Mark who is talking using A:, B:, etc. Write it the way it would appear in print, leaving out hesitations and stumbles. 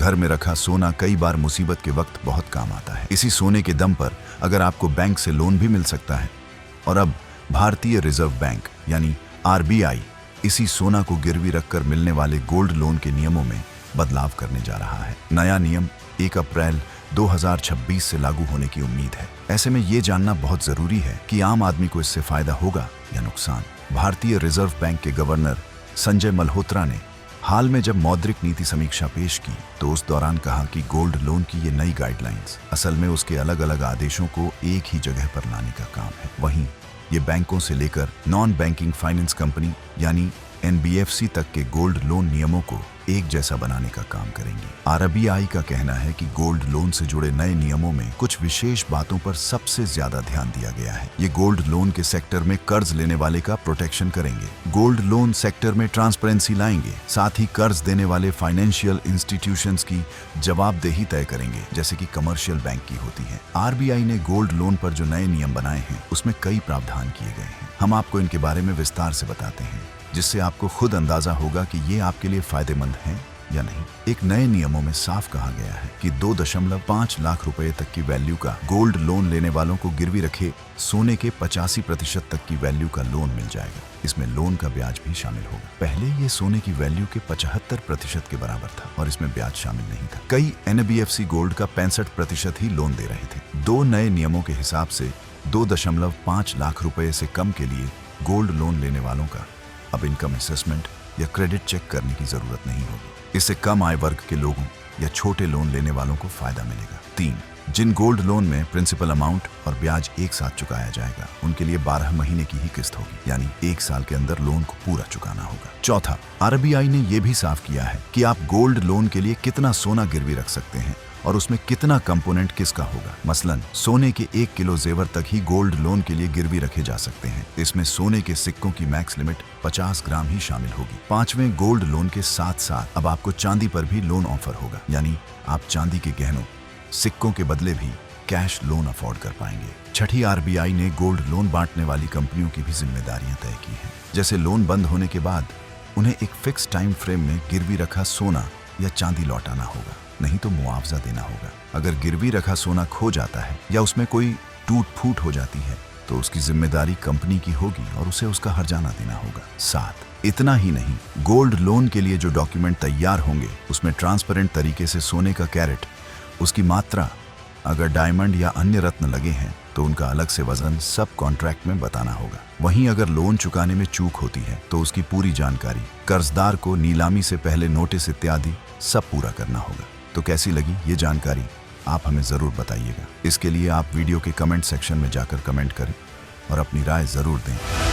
A: घर में रखा सोना कई बार मुसीबत के वक्त बहुत काम आता है। इसी सोने के दम पर अगर आपको बैंक से लोन भी मिल सकता है। और अब भारतीय रिजर्व बैंक यानी आरबीआई इसी सोना को गिरवी रखकर मिलने वाले गोल्ड लोन के नियमों में बदलाव करने जा रहा है। नया नियम 1 अप्रैल 2026 से लागू होने की उम्मीद है। ऐसे में ये जानना बहुत जरूरी है कि आम आदमी को इससे फायदा होगा या नुकसान। भारतीय रिजर्व बैंक के गवर्नर संजय मल्होत्रा ने हाल में जब मौद्रिक नीति समीक्षा पेश की तो उस दौरान कहा कि गोल्ड लोन की ये नई गाइडलाइंस असल में उसके अलग अलग आदेशों को एक ही जगह पर लाने का काम है। वहीं ये बैंकों से लेकर नॉन बैंकिंग फाइनेंस कंपनी यानी एनबीएफसी तक के गोल्ड लोन नियमों को एक जैसा बनाने का काम करेंगी। आरबीआई का कहना है कि गोल्ड लोन से जुड़े नए नियमों में कुछ विशेष बातों पर सबसे ज्यादा ध्यान दिया गया है। ये गोल्ड लोन के सेक्टर में कर्ज लेने वाले का प्रोटेक्शन करेंगे, गोल्ड लोन सेक्टर में ट्रांसपेरेंसी लाएंगे, साथ ही कर्ज देने वाले फाइनेंशियल इंस्टीट्यूशंस की जवाबदेही तय करेंगे जैसे कि कमर्शियल बैंक की होती है। आरबीआई ने गोल्ड लोन पर जो नए नियम बनाए हैं उसमें कई प्रावधान किए गए हैं। हम आपको इनके बारे में विस्तार से बताते हैं जिससे आपको खुद अंदाजा होगा कि ये आपके लिए फायदेमंद हैं या नहीं। एक नए नियमों में साफ कहा गया है कि 2.5 लाख रुपए तक की वैल्यू का गोल्ड लोन लेने वालों को गिरवी रखे सोने के 85% तक की वैल्यू का लोन मिल जाएगा। इसमें लोन का ब्याज भी शामिल होगा। पहले ये सोने की वैल्यू के 75% के बराबर था और इसमें ब्याज शामिल नहीं था। कई एनबीएफसी गोल्ड का 65% ही लोन दे रहे थे। दो नए नियमों के हिसाब से 2.5 लाख रुपए से कम के लिए गोल्ड लोन लेने वालों का अब इनकम असेसमेंट या क्रेडिट चेक करने की जरूरत नहीं होगी। इससे कम आय वर्ग के लोगों या छोटे लोन लेने वालों को फायदा मिलेगा। 3, जिन गोल्ड लोन में प्रिंसिपल अमाउंट और ब्याज एक साथ चुकाया जाएगा उनके लिए 12 महीने की ही किस्त होगी, यानी 1 साल के अंदर लोन को पूरा चुकाना होगा। चौथा, आरबीआई ने यह भी साफ किया है कि आप गोल्ड लोन के लिए कितना सोना गिरवी रख सकते हैं और उसमें कितना कंपोनेंट किसका होगा। मसलन सोने के 1 किलो जेवर तक ही गोल्ड लोन के लिए गिरवी रखे जा सकते हैं। इसमें सोने के सिक्कों की मैक्स लिमिट 50 ग्राम ही शामिल होगी। 5वें, गोल्ड लोन के साथ साथ अब आपको चांदी पर भी लोन ऑफर होगा, यानी आप चांदी के गहनों सिक्कों के बदले भी कैश लोन अफोर्ड कर पाएंगे। छठी, आरबीआई ने गोल्ड लोन बांटने वाली कंपनियों की भी जिम्मेदारियां तय की हैं। जैसे लोन बंद होने के बाद उन्हें एक फिक्स टाइम फ्रेम में गिरवी रखा सोना या चांदी लौटाना होगा, नहीं तो मुआवजा देना होगा। अगर गिरवी रखा सोना खो जाता है या उसमें कोई टूट फूट हो जाती है तो उसकी जिम्मेदारी कंपनी की होगी और उसे उसका हर्जाना देना होगा। 7, इतना ही नहीं, गोल्ड लोन के लिए जो डॉक्यूमेंट तैयार होंगे उसमें ट्रांसपेरेंट तरीके से सोने का कैरेट, उसकी मात्रा, अगर डायमंड या अन्य रत्न लगे हैं तो उनका अलग से वजन सब कॉन्ट्रैक्ट में बताना होगा। वहीं अगर लोन चुकाने में चूक होती है तो उसकी पूरी जानकारी, कर्जदार को नीलामी से पहले नोटिस इत्यादि सब पूरा करना होगा। तो कैसी लगी ये जानकारी आप हमें ज़रूर बताइएगा। इसके लिए आप वीडियो के कमेंट सेक्शन में जाकर कमेंट करें और अपनी राय ज़रूर दें।